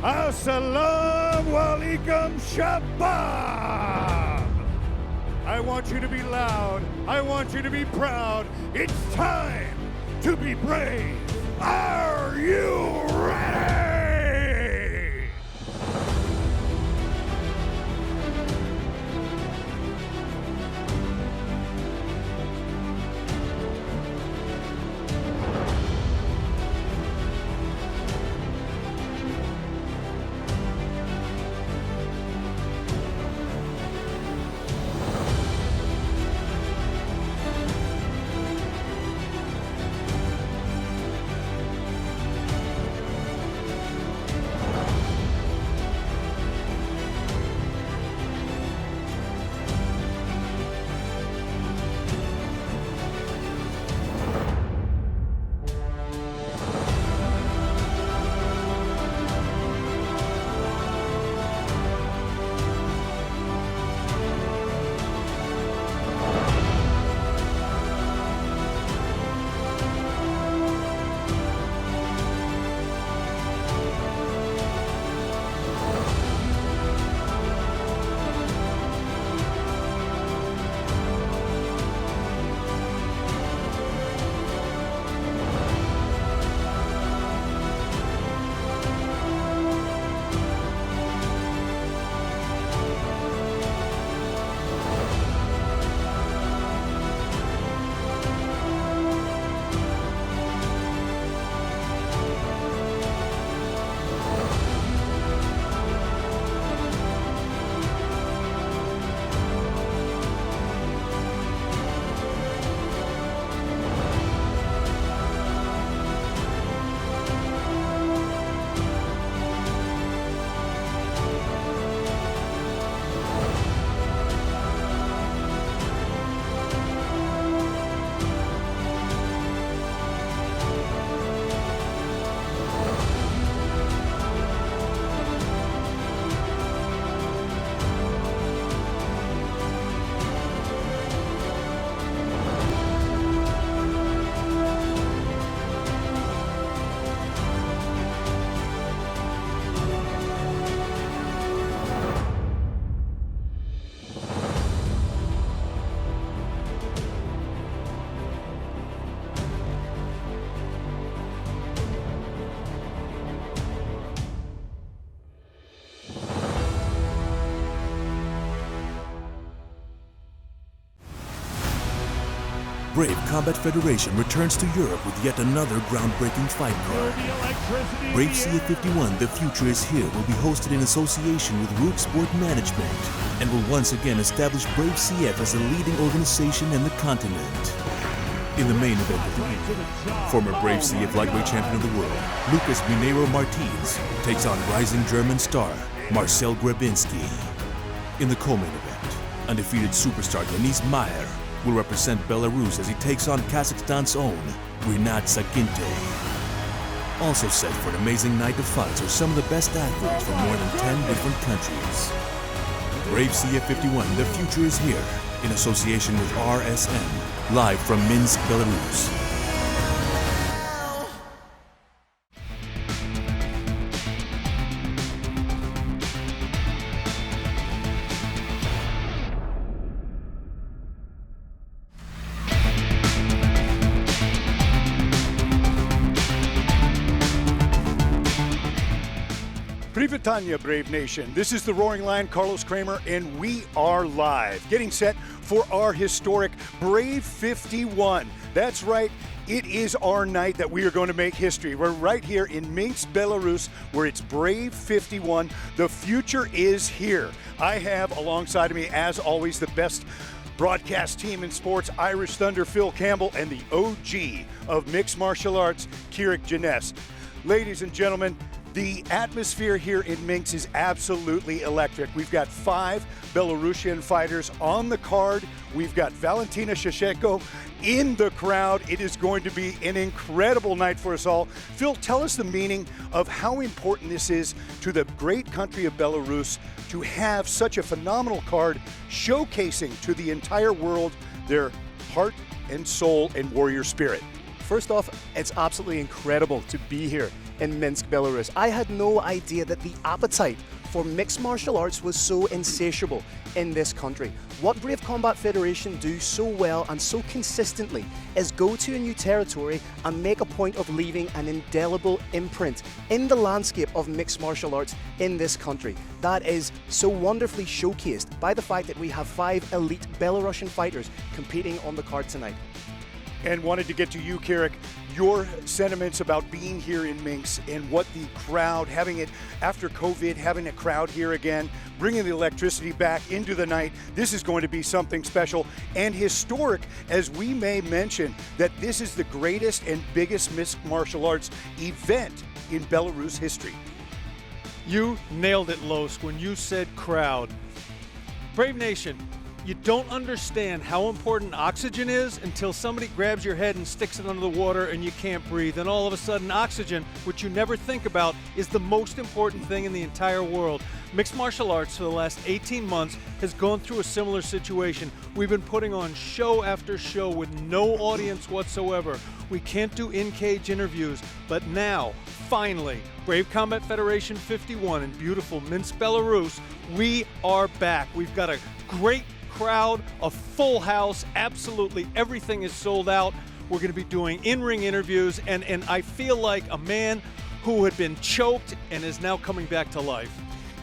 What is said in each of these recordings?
Assalamu alaikum shabab! I want you to be loud. I want you to be proud. It's time to be brave. Are you ready? Brave Combat Federation returns to Europe with yet another groundbreaking fight card. Brave CF51, The Future is Here will be hosted in association with Rukh Sport Management and will once again establish Brave CF as a leading organization in the continent. In the main event of the evening, former Brave CF lightweight champion of the world, Lucas Mineiro Martins takes on rising German star Marcel Grebinski. In the co-main event, undefeated superstar Denis Meyer will represent Belarus as he takes on Kazakhstan's own Rinat Sakinte. Also set for an amazing night of fights are some of the best athletes from more than 10 different countries. Brave CF51, The Future is Here, in association with RSM, live from Minsk, Belarus. Privatanya, Brave Nation. This is the Roaring Lion Carlos Kremer, and we are live, getting set for our historic Brave 51. That's right, it is our night that we are going to make history. We're right here in Minsk, Belarus, where it's Brave 51. The future is here. I have alongside of me, as always, the best broadcast team in sports, Irish Thunder Phil Campbell, and the OG of mixed martial arts, Kirik Jenness. Ladies and gentlemen, the atmosphere here in Minsk is absolutely electric. We've got 5 Belarusian fighters on the card. We've got Valentina Shevchenko in the crowd. It is going to be an incredible night for us all. Phil, tell us the meaning of how important this is to the great country of Belarus to have such a phenomenal card showcasing to the entire world their heart and soul and warrior spirit. First off, it's absolutely incredible to be here in Minsk, Belarus. I had no idea that the appetite for mixed martial arts was so insatiable in this country. What Brave Combat Federation do so well and so consistently is go to a new territory and make a point of leaving an indelible imprint in the landscape of mixed martial arts in this country. That is so wonderfully showcased by the fact that we have 5 elite Belarusian fighters competing on the card tonight. And wanted to get to you, Kirik, your sentiments about being here in Minsk and what the crowd, having it after COVID, having a crowd here again, bringing the electricity back into the night. This is going to be something special and historic, as we may mention that this is the greatest and biggest mixed martial arts event in Belarus history. You nailed it, Los, when you said crowd. Brave Nation, you don't understand how important oxygen is until somebody grabs your head and sticks it under the water and you can't breathe. And all of a sudden, oxygen, which you never think about, is the most important thing in the entire world. Mixed martial arts for the last 18 months has gone through a similar situation. We've been putting on show after show with no audience whatsoever. We can't do in-cage interviews, but now, finally, Brave Combat Federation 51 in beautiful Minsk, Belarus, we are back. We've got a great crowd, a full house, absolutely everything is sold out. We're going to be doing in-ring interviews, and I feel like a man who had been choked and is now coming back to life.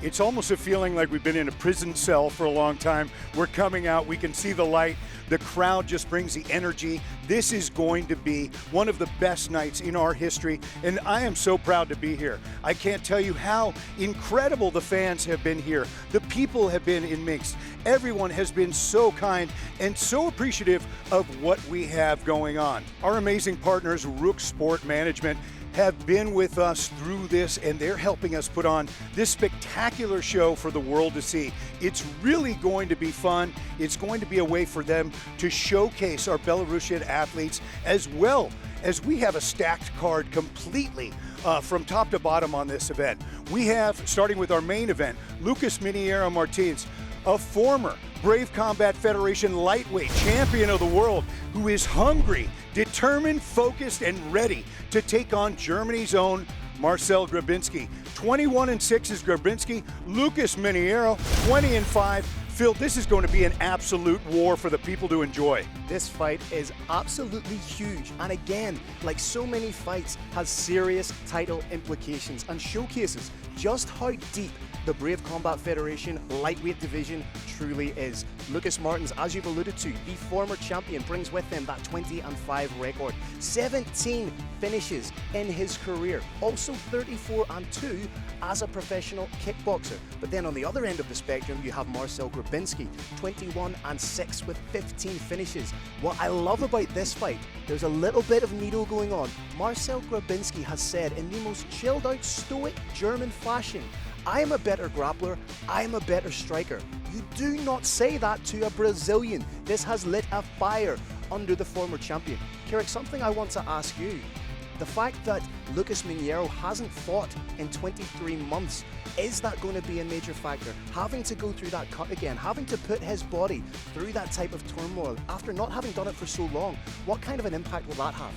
It's almost a feeling like we've been in a prison cell for a long time. We're coming out, we can see the light. The crowd just brings the energy. This is going to be one of the best nights in our history, and I am so proud to be here. I can't tell you how incredible the fans have been here. The people have been in Minsk. Everyone has been so kind and so appreciative of what we have going on. Our amazing partners, Rukh Sport Management, have been with us through this, and they're helping us put on this spectacular show for the world to see. It's really going to be fun. It's going to be a way for them to showcase our Belarusian athletes, as well as we have a stacked card completely from top to bottom on this event. We have, starting with our main event, Lucas Miniero Martins, a former Brave Combat Federation lightweight champion of the world, who is hungry, determined, focused, and ready to take on Germany's own Marcel Grabinski. 21-6 is Grabinski. Lucas Miniero, 20-5. Phil, this is going to be an absolute war for the people to enjoy. This fight is absolutely huge, and again, like so many fights, has serious title implications and showcases just how deep the Brave Combat Federation lightweight division truly is. Lucas Martins, as you've alluded to, the former champion, brings with him that 20-5 record. 17 finishes in his career. Also 34-2 as a professional kickboxer. But then on the other end of the spectrum, you have Marcel Grabinski, 21-6 with 15 finishes. What I love about this fight, there's a little bit of needle going on. Marcel Grabinski has said in the most chilled out, stoic German fashion, I am a better grappler, I am a better striker. You do not say that to a Brazilian. This has lit a fire under the former champion. Kirik, something I want to ask you. The fact that Lucas Miniero hasn't fought in 23 months, is that going to be a major factor? Having to go through that cut again, having to put his body through that type of turmoil after not having done it for so long, what kind of an impact will that have?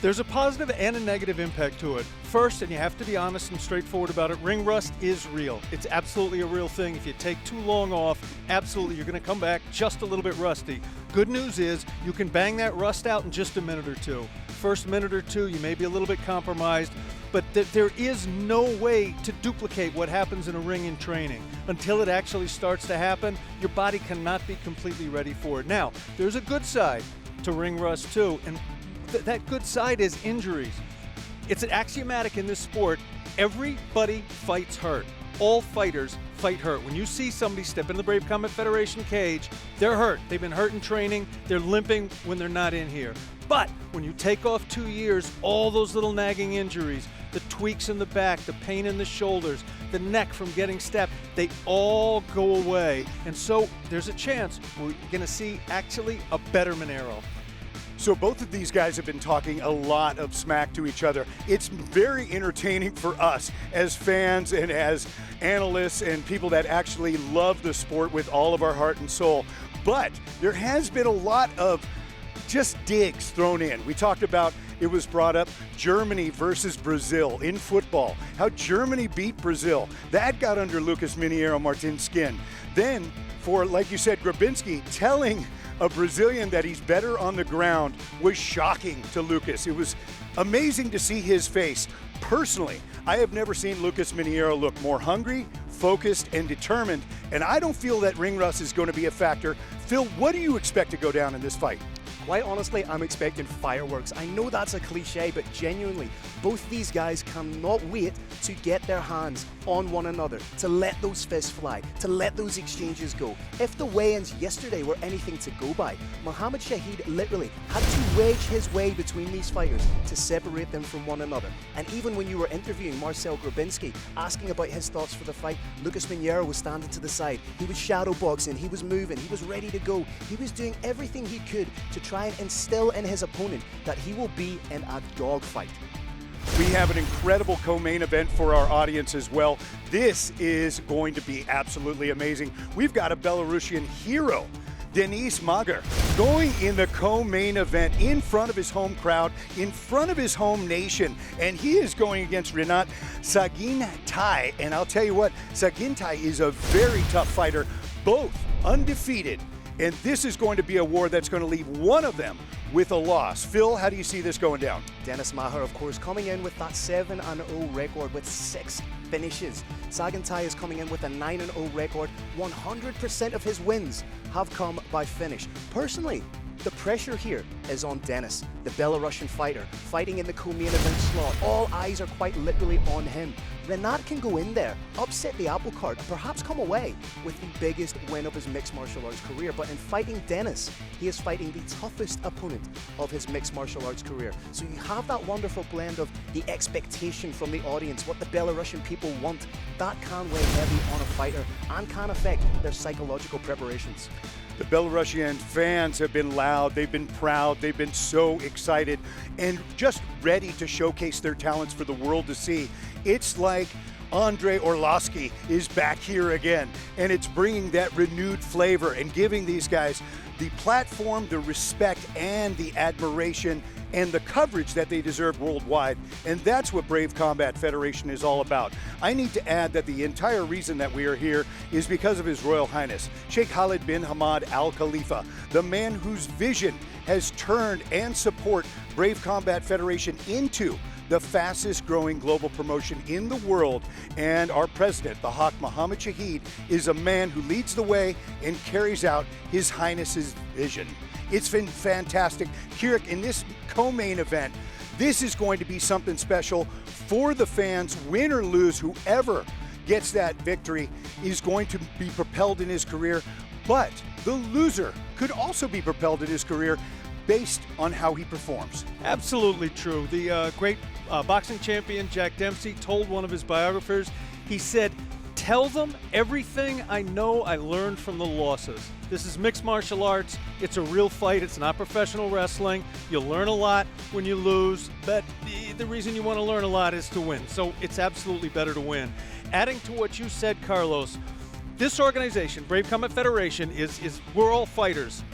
There's a positive and a negative impact to it. First, and you have to be honest and straightforward about it, ring rust is real. It's absolutely a real thing. If you take too long off, absolutely you're going to come back just a little bit rusty. Good news is you can bang that rust out in just a minute or two. First minute or two, you may be a little bit compromised, but there is no way to duplicate what happens in a ring in training. Until it actually starts to happen, your body cannot be completely ready for it. Now, there's a good side to ring rust too, and that good side is injuries. It's axiomatic in this sport. Everybody fights hurt. All fighters fight hurt. When you see somebody step in the Brave Combat Federation cage, they're hurt. They've been hurt in training. They're limping when they're not in here. But when you take off 2 years, all those little nagging injuries, the tweaks in the back, the pain in the shoulders, the neck from getting stepped, they all go away. And so there's a chance we're going to see actually a better Miniero. So both of these guys have been talking a lot of smack to each other. It's very entertaining for us as fans and as analysts and people that actually love the sport with all of our heart and soul. But there has been a lot of just digs thrown in. We talked about, it was brought up, Germany versus Brazil in football, how Germany beat Brazil. That got under Lucas Mineiro Martin's skin. Then, for, like you said, Grabinski telling a Brazilian that he's better on the ground was shocking to Lucas. It was amazing to see his face. Personally, I have never seen Lucas Mineiro look more hungry, focused, and determined, and I don't feel that ring rust is going to be a factor. Phil, what do you expect to go down in this fight? Quite honestly, I'm expecting fireworks. I know that's a cliche, but genuinely, both these guys cannot wait to get their hands on one another, to let those fists fly, to let those exchanges go. If the weigh-ins yesterday were anything to go by, Mohammed Shahid literally had to wedge his way between these fighters to separate them from one another. And even when you were interviewing Marcel Grabinski, asking about his thoughts for the fight, Lucas Mineiro was standing to the side. He was shadow boxing, he was moving, he was ready to go. He was doing everything he could to try and instill in his opponent that he will be in a dogfight. We have an incredible co-main event for our audience as well. This is going to be absolutely amazing. We've got a Belarusian hero, Denis Magar, going in the co-main event in front of his home crowd, in front of his home nation, and he is going against Rinat Sagintai. And I'll tell you what, Sagintai is a very tough fighter, both undefeated, and this is going to be a war that's going to leave one of them with a loss. Phil, how do you see this going down? Denis Magar, of course, coming in with that 7-0 record with 6 finishes. Sagintai is coming in with a 9-0 record. 100% of his wins have come by finish. Personally, the pressure here is on Denis, the Belarusian fighter, fighting in the co-main event slot. All eyes are quite literally on him. Rinat can go in there, upset the apple cart, and perhaps come away with the biggest win of his mixed martial arts career. But in fighting Denis, he is fighting the toughest opponent of his mixed martial arts career. So you have that wonderful blend of the expectation from the audience, what the Belarusian people want. That can weigh heavy on a fighter and can affect their psychological preparations. The Belarusian fans have been loud, they've been proud, they've been so excited and just ready to showcase their talents for the world to see. It's like Andrei Orlovsky is back here again, and it's bringing that renewed flavor and giving these guys the platform, the respect, and the admiration and the coverage that they deserve worldwide. And that's what Brave Combat Federation is all about. I need to add that the entire reason that we are here is because of His Royal Highness, Sheikh Khalid bin Hamad Al Khalifa, the man whose vision has turned and support Brave Combat Federation into the fastest growing global promotion in the world. And our president, the Hawk Mohammed Shahid, is a man who leads the way and carries out His Highness's vision. It's been fantastic. Kirik, in this co-main event, this is going to be something special for the fans. Win or lose, whoever gets that victory is going to be propelled in his career, but the loser could also be propelled in his career based on how he performs. Absolutely true. The great boxing champion Jack Dempsey told one of his biographers, he said, "Tell them everything I know I learned from the losses. This is mixed martial arts. It's a real fight. It's not professional wrestling. You'll learn a lot when you lose, but the reason you want to learn a lot is to win. So it's absolutely better to win." Adding to what you said, Carlos, this organization, Brave Combat Federation, is we're all fighters.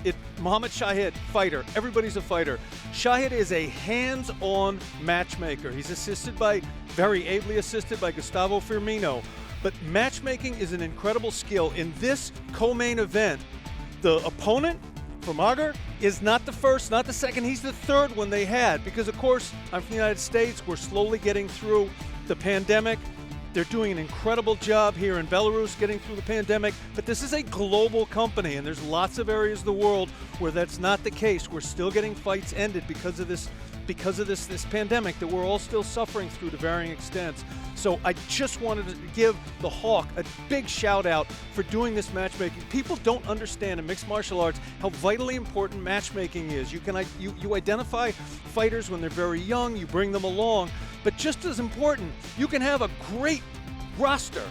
Mohammed Shahid, fighter. Everybody's a fighter. Shahid is a hands-on matchmaker. He's very ably assisted by Gustavo Firmino. But matchmaking is an incredible skill. In this co-main event, the opponent for Magar is not the first, not the second. He's the third one they had because, of course, I'm from the United States. We're slowly getting through the pandemic. They're doing an incredible job here in Belarus getting through the pandemic, but this is a global company, and there's lots of areas of the world where that's not the case. We're still getting fights ended because of this pandemic that we're all still suffering through to varying extents. So I just wanted to give the Hawk a big shout out for doing this matchmaking. People don't understand in mixed martial arts how vitally important matchmaking is. You identify fighters when they're very young, you bring them along, but just as important, you can have a great roster,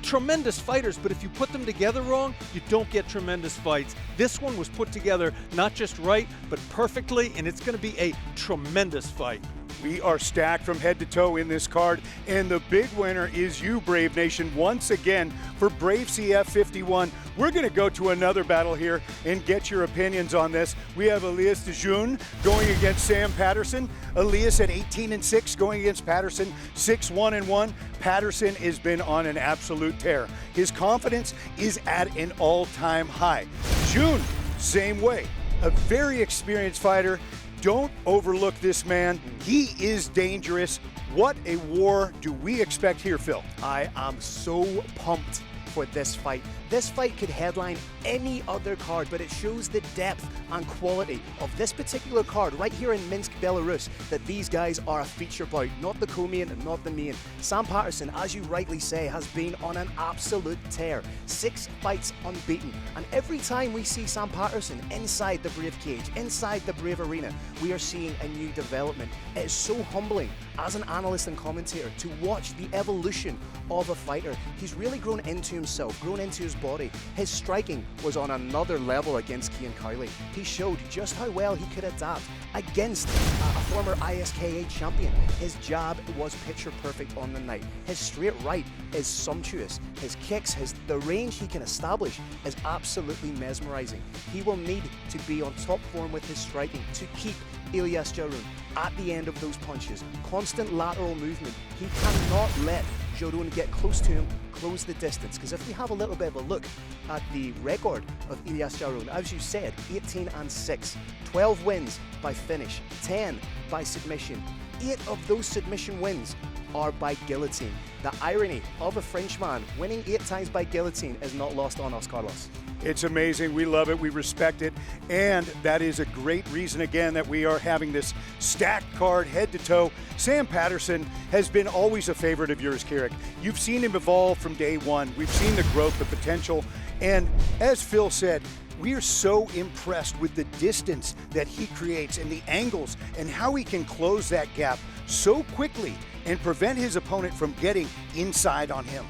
tremendous fighters, but if you put them together wrong, you don't get tremendous fights. This one was put together not just right, but perfectly, and it's going to be a tremendous fight. We are stacked from head to toe in this card, and the big winner is you, Brave Nation, once again for Brave CF 51. We're going to go to another battle here and get your opinions on this. We have Elias de June going against Sam Patterson. Elias at 18-6 going against Patterson 6-1-1. Patterson has been on an absolute tear. His confidence is at an all-time high. June, same way. A very experienced fighter. Don't overlook this man. He is dangerous. What a war do we expect here, Phil? I am so pumped for this fight. This fight could headline any other card, but it shows the depth and quality of this particular card right here in Minsk, Belarus, that these guys are a feature bout, not the co-main and not the main. Sam Patterson, as you rightly say, has been on an absolute tear. 6 fights unbeaten, and every time we see Sam Patterson inside the Brave cage, inside the Brave arena, we are seeing a new development. It is so humbling as an analyst and commentator to watch the evolution of a fighter. He's really grown into himself, grown into his body. His striking was on another level against Cian Cowley. He showed just how well he could adapt against a former ISKA champion. His jab was picture perfect on the night. His straight right is sumptuous. His kicks, the range he can establish is absolutely mesmerizing. He will need to be on top form with his striking to keep Elias Jarun at the end of those punches. Constant lateral movement. He cannot let Jarun get close to him, close the distance. Because if we have a little bit of a look at the record of Elias Jarun, as you said, 18-6, 12 wins by finish, 10 by submission. 8 of those submission wins are by guillotine. The irony of a Frenchman winning 8 times by guillotine is not lost on us, Carlos. It's amazing. We love it. We respect it. And that is a great reason, again, that we are having this stacked card head to toe. Sam Patterson has been always a favorite of yours, Kirik. You've seen him evolve from day one. We've seen the growth, the potential. And as Phil said, we are so impressed with the distance that he creates and the angles and how he can close that gap so quickly and prevent his opponent from getting inside on him.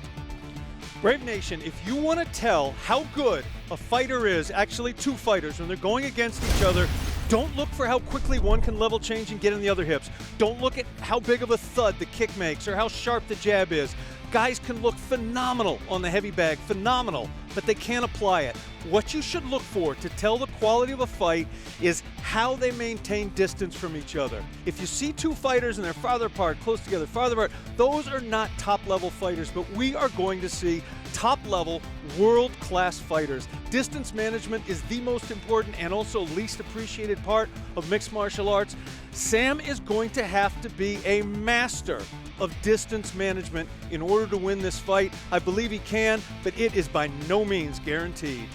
Brave Nation, if you want to tell how good a fighter is, actually 2 fighters, when they're going against each other, don't look for how quickly one can level change and get in the other hips. Don't look at how big of a thud the kick makes or how sharp the jab is. Guys can look phenomenal on the heavy bag, phenomenal, but they can't apply it. What you should look for to tell the quality of a fight is how they maintain distance from each other. If you see 2 fighters and they're farther apart, close together, farther apart, those are not top-level fighters, but we are going to see top-level, world-class fighters. Distance management is the most important and also least appreciated part of mixed martial arts. Sam is going to have to be a master of distance management in order to win this fight. I believe he can, but it is by no means guaranteed.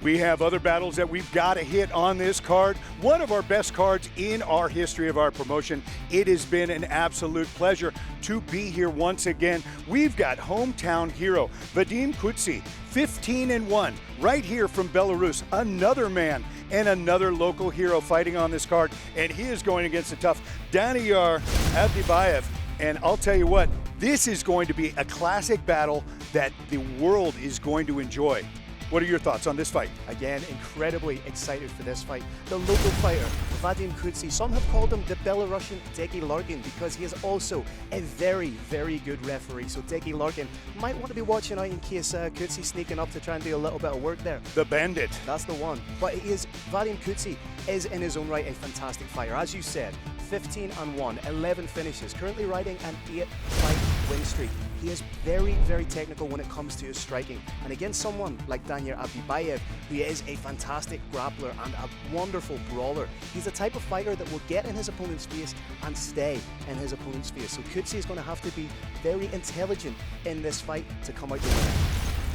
We have other battles that we've got to hit on this card. One of our best cards in our history of our promotion. It has been an absolute pleasure to be here once again. We've got hometown hero Vadim Kutsi, 15-1, right here from Belarus. Another man and another local hero fighting on this card, and he is going against the tough Daniyar Abdibayev. And I'll tell you what, this is going to be a classic battle that the world is going to enjoy. What are your thoughts on this fight? Again, incredibly excited for this fight. The local fighter, Vadim Kutsi, some have called him the Belarusian Degi Larkin because he is also a very, very good referee. So Degi Larkin might want to be watching out in case Kutsi sneaking up to try and do a little bit of work there. The Bandit. That's the one. But Vadim Kutsi is in his own right a fantastic fighter. As you said, 15-1, 11 finishes, currently riding an 8-fight win streak. He is very, very technical when it comes to his striking. And against someone like Daniyar Abdibayev, who is a fantastic grappler and a wonderful brawler, he's the type of fighter that will get in his opponent's face and stay in his opponent's face. So Kutsi is going to have to be very intelligent in this fight to come out the winner.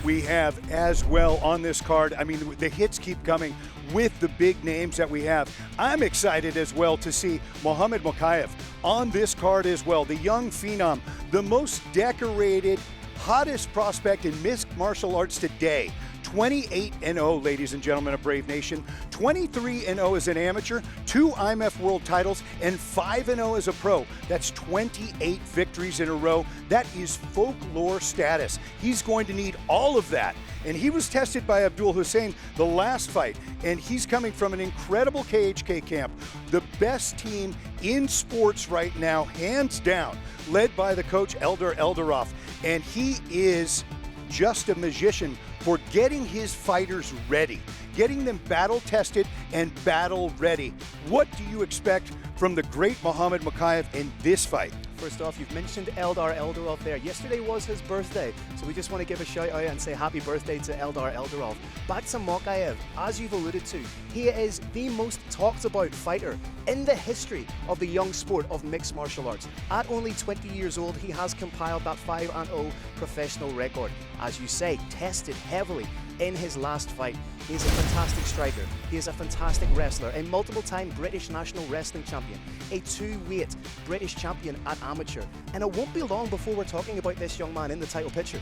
We have as well on this card, I mean, the hits keep coming with the big names that we have. I'm excited as well to see Mohamed Mokaev on this card as well. The young phenom, the most decorated, hottest prospect in mixed martial arts today. 28-0, ladies and gentlemen of Brave Nation. 23-0 as an amateur, 2 IMF World titles, and 5-0 as a pro. That's 28 victories in a row. That is folklore status. He's going to need all of that. And he was tested by Abdul Hussein the last fight, and he's coming from an incredible KHK camp, the best team in sports right now, hands down, led by the coach Eldar Eldarov. And he is just a magician for getting his fighters ready, getting them battle tested and battle ready. What do you expect from the great Muhammad Mokaev in this fight? First off, you've mentioned Eldar Eldarov there. Yesterday was his birthday, so we just want to give a shout out and say happy birthday to Eldar Eldarov. Back to Mokaev, as you've alluded to, he is the most talked about fighter in the history of the young sport of mixed martial arts. At only 20 years old, he has compiled that 5-0 professional record. As you say, tested heavily in his last fight. He is a fantastic striker. He is a fantastic wrestler, a multiple-time British national wrestling champion, a 2-weight British champion at amateur. And it won't be long before we're talking about this young man in the title picture.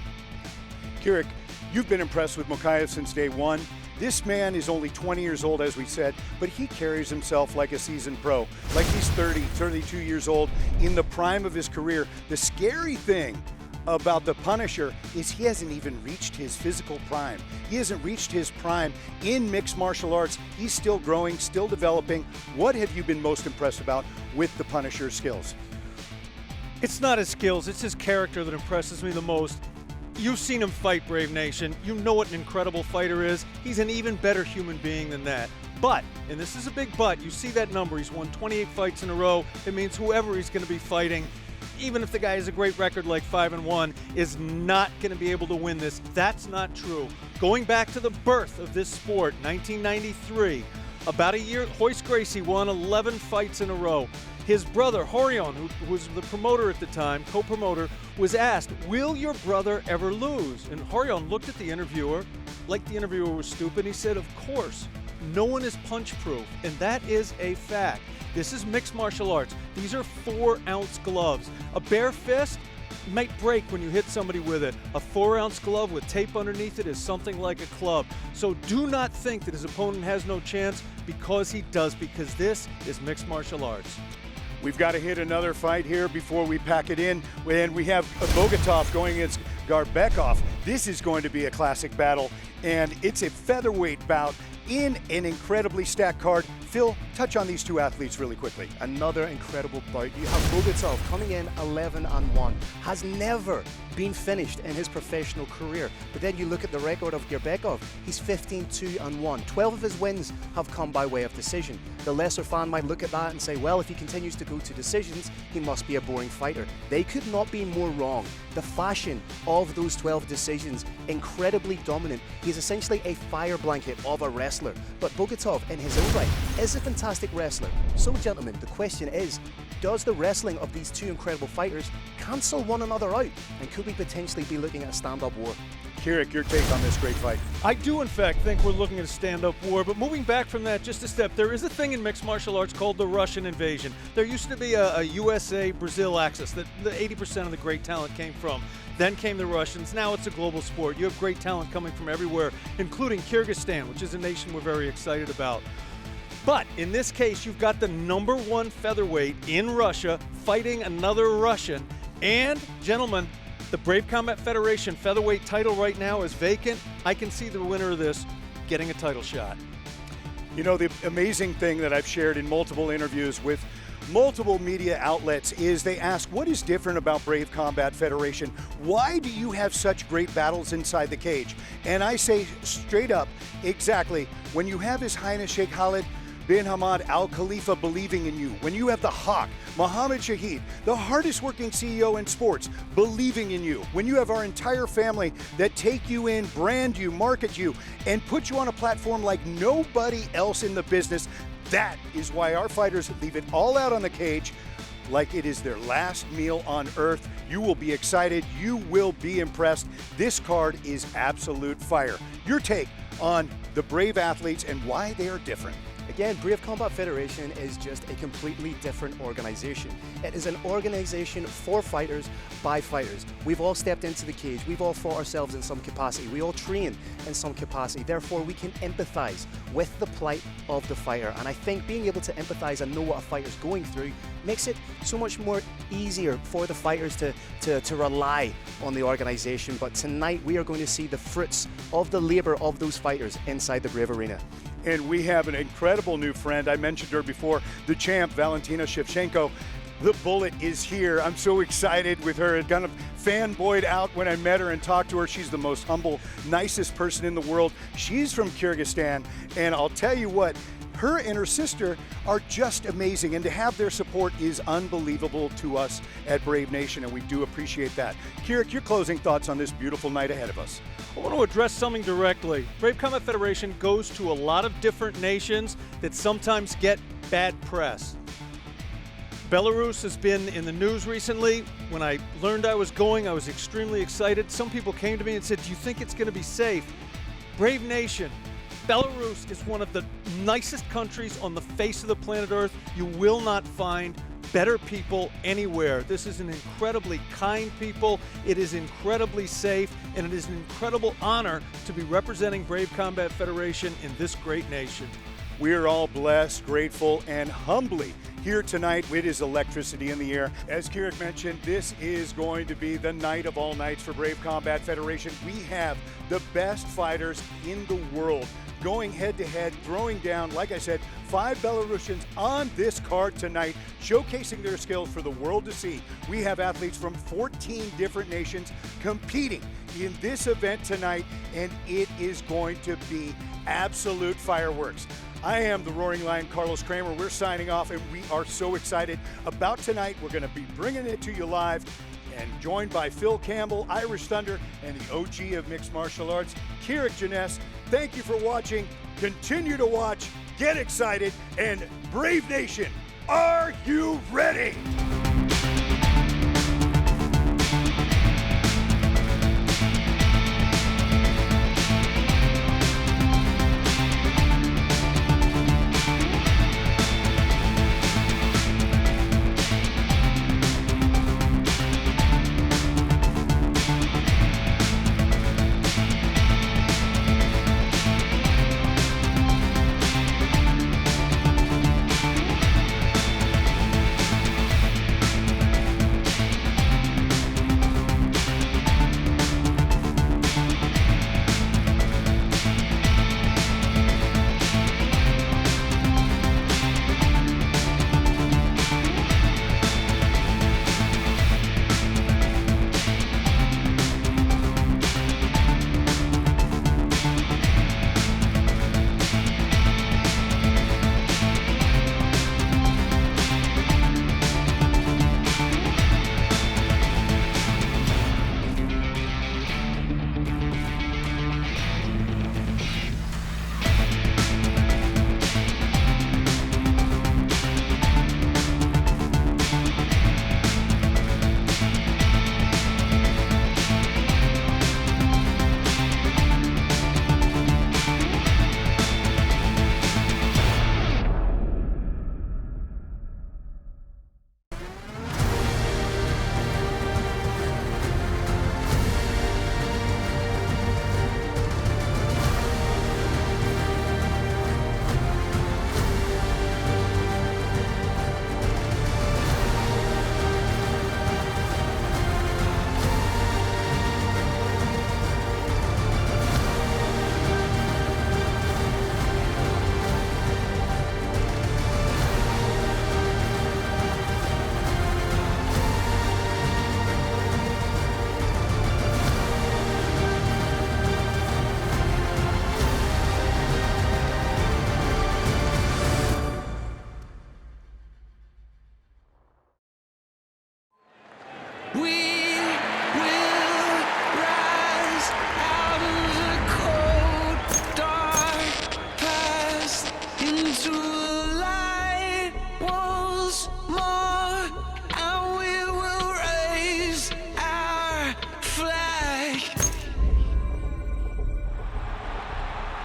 Kirik, you've been impressed with Mokaev since day one. This man is only 20 years old, as we said, but he carries himself like a seasoned pro, like he's 30, 32 years old, in the prime of his career. The scary thing about the Punisher is he hasn't even reached his physical prime. He hasn't reached his prime in mixed martial arts. He's still growing, still developing. What have you been most impressed about with the Punisher's skills? It's not his skills, it's his character that impresses me the most. You've seen him fight, Brave Nation. You know what an incredible fighter is. He's an even better human being than that. But, and this is a big but, you see that number. He's won 28 fights in a row. It means whoever he's going to be fighting, even if the guy has a great record like 5-1, is not going to be able to win this. That's not true. Going back to the birth of this sport, 1993, about a year, Royce Gracie won 11 fights in a row. His brother, Horion, who was the promoter at the time, co-promoter, was asked, will your brother ever lose? And Horion looked at the interviewer like the interviewer was stupid. He said, of course. No one is punch-proof, and that is a fact. This is mixed martial arts. These are 4-ounce gloves. A bare fist might break when you hit somebody with it. A 4-ounce glove with tape underneath it is something like a club. So do not think that his opponent has no chance, because he does, because this is mixed martial arts. We've got to hit another fight here before we pack it in. And we have Bogatov going against Garbekov. This is going to be a classic battle, and it's a featherweight bout in an incredibly stacked card. Phil, touch on these two athletes really quickly. Another incredible bout. You have Bogatov coming in 11-1, has never been finished in his professional career. But then you look at the record of Garbekov, he's 15-2-1. 12 of his wins have come by way of decision. The lesser fan might look at that and say, well, if he continues to go to decisions, he must be a boring fighter. They could not be more wrong. The fashion of those 12 decisions, incredibly dominant. He's essentially a fire blanket of a wrestler. But Bogatov, in his own right, is a fantastic wrestler. So, gentlemen, the question is, does the wrestling of these two incredible fighters cancel one another out? And could we potentially be looking at a stand-up war? Kirik, your take on this great fight. I do, in fact, think we're looking at a stand-up war, but moving back from that just a step, there is a thing in mixed martial arts called the Russian invasion. There used to be a USA-Brazil axis that the 80% of the great talent came from. Then came the Russians. Now it's a global sport. You have great talent coming from everywhere, including Kyrgyzstan, which is a nation we're very excited about. But in this case, you've got the #1 featherweight in Russia fighting another Russian. And, gentlemen, the Brave Combat Federation featherweight title right now is vacant. I can see the winner of this getting a title shot. You know, the amazing thing that I've shared in multiple interviews with multiple media outlets is they ask, what is different about Brave Combat Federation? Why do you have such great battles inside the cage? And I say straight up, exactly, when you have His Highness Sheikh Khalid bin Hamad Al Khalifa believing in you, when you have the Hawk, Mohammed Shahid, the hardest working CEO in sports, believing in you, when you have our entire family that take you in, brand you, market you, and put you on a platform like nobody else in the business, that is why our fighters leave it all out on the cage like it is their last meal on earth. You will be excited. You will be impressed. This card is absolute fire. Your take on the Brave athletes and why they are different. again, Brave Combat Federation is just a completely different organization. It is an organization for fighters, by fighters. We've all stepped into the cage. We've all fought ourselves in some capacity. We all train in some capacity. Therefore, we can empathize with the plight of the fighter. And I think being able to empathize and know what a fighter's going through makes it so much more easier for the fighters to rely on the organization. But tonight, we are going to see the fruits of the labor of those fighters inside the Brave Arena. And we have an incredible new friend. I mentioned her before, the champ, Valentina Shevchenko. The Bullet is here. I'm so excited with her. Kind of fanboyed out when I met her and talked to her. She's the most humble, nicest person in the world. She's from Kyrgyzstan, and I'll tell you what, her and her sister are just amazing, and to have their support is unbelievable to us at Brave Nation, and we do appreciate that. Kirik, your closing thoughts on this beautiful night ahead of us. I want to address something directly. Brave Combat Federation goes to a lot of different nations that sometimes get bad press. Belarus has been in the news recently. When I learned I was going, I was extremely excited. Some people came to me and said, do you think it's going to be safe? Brave Nation, Belarus is one of the nicest countries on the face of the planet Earth. You will not find better people anywhere. This is an incredibly kind people. It is incredibly safe, and it is an incredible honor to be representing Brave Combat Federation in this great nation. We are all blessed, grateful, and humbly here tonight. It is electricity in the air. As Kirik mentioned, this is going to be the night of all nights for Brave Combat Federation. We have the best fighters in the world going head-to-head, throwing down, like I said, 5 Belarusians on this card tonight, showcasing their skills for the world to see. We have athletes from 14 different nations competing in this event tonight, and it is going to be absolute fireworks. I am the Roaring Lion Carlos Kremer. We're signing off, and we are so excited about tonight. We're going to be bringing it to you live, and joined by Phil Campbell, Irish Thunder, and the OG of mixed martial arts, Kirik Jenness. Thank you for watching. Continue to watch, get excited, and Brave Nation, are you ready?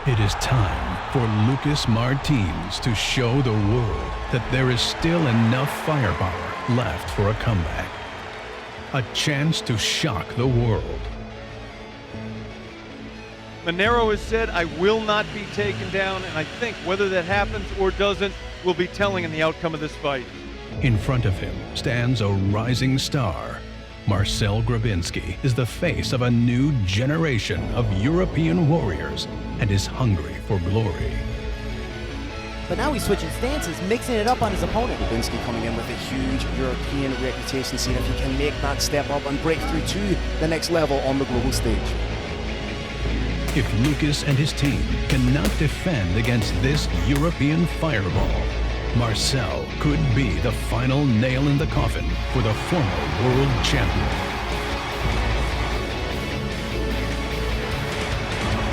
It is time for Lucas Martins to show the world that there is still enough firepower left for a comeback. A chance to shock the world. Monero has said, I will not be taken down, and I think whether that happens or doesn't will be telling in the outcome of this fight. In front of him stands a rising star. Marcel Grabinski is the face of a new generation of European warriors and is hungry for glory. But now he's switching stances, mixing it up on his opponent. Grabinski coming in with a huge European reputation, seeing if he can make that step up and break through to the next level on the global stage. If Lucas and his team cannot defend against this European fireball, Marcel could be the final nail in the coffin for the former world champion.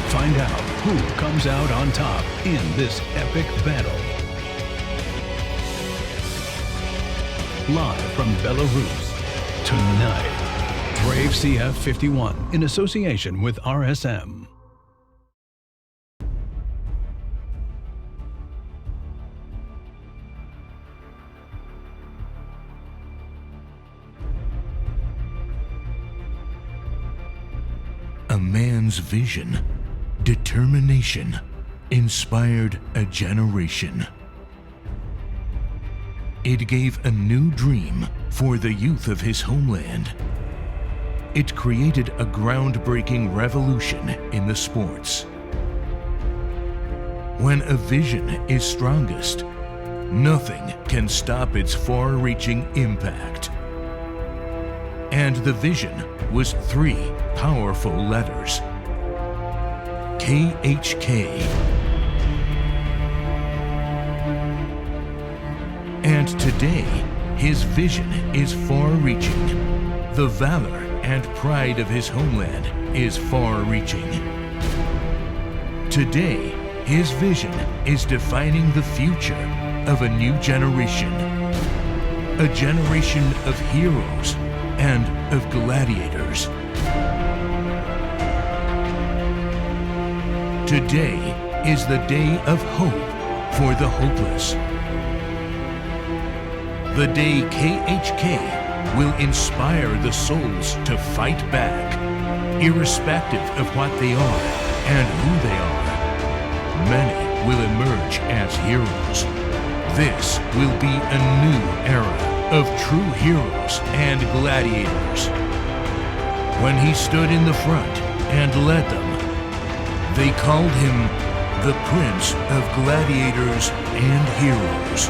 Find out who comes out on top in this epic battle. Live from Belarus, tonight, Brave CF 51 in association with RSM. A man's vision, determination, inspired a generation. It gave a new dream for the youth of his homeland. It created a groundbreaking revolution in the sports. When a vision is strongest, nothing can stop its far-reaching impact. And the vision was 3 powerful letters: KHK. And today, his vision is far-reaching. The valor and pride of his homeland is far-reaching. Today, his vision is defining the future of a new generation. A generation of heroes and of gladiators. Today is the day of hope for the hopeless. The day KHK will inspire the souls to fight back, irrespective of what they are and who they are. Many will emerge as heroes. This will be a new era of true heroes and gladiators. When he stood in the front and led them, they called him the Prince of Gladiators and Heroes.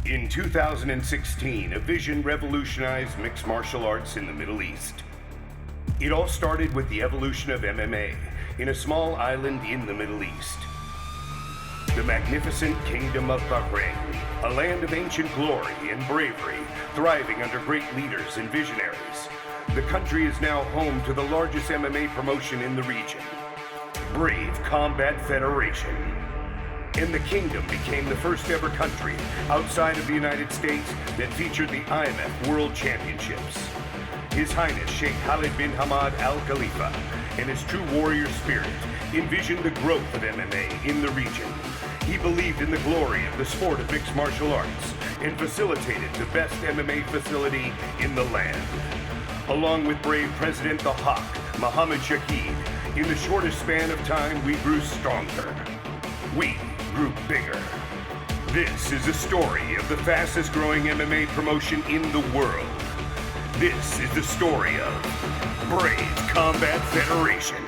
In 2016, a vision revolutionized mixed martial arts in the Middle East. It all started with the evolution of MMA in a small island in the Middle East. The magnificent Kingdom of Bahrain, a land of ancient glory and bravery, thriving under great leaders and visionaries. The country is now home to the largest MMA promotion in the region. Brave Combat Federation. And the kingdom became the first ever country outside of the United States that featured the IMF World Championships. His Highness Sheikh Khalid bin Hamad Al Khalifa and his true warrior spirit envisioned the growth of MMA in the region. He believed in the glory of the sport of mixed martial arts and facilitated the best MMA facility in the land. Along with brave President the Hawk, Mohammed Shahid, in the shortest span of time, we grew stronger. We grew bigger. This is the story of the fastest growing MMA promotion in the world. This is the story of Brave Combat Federation.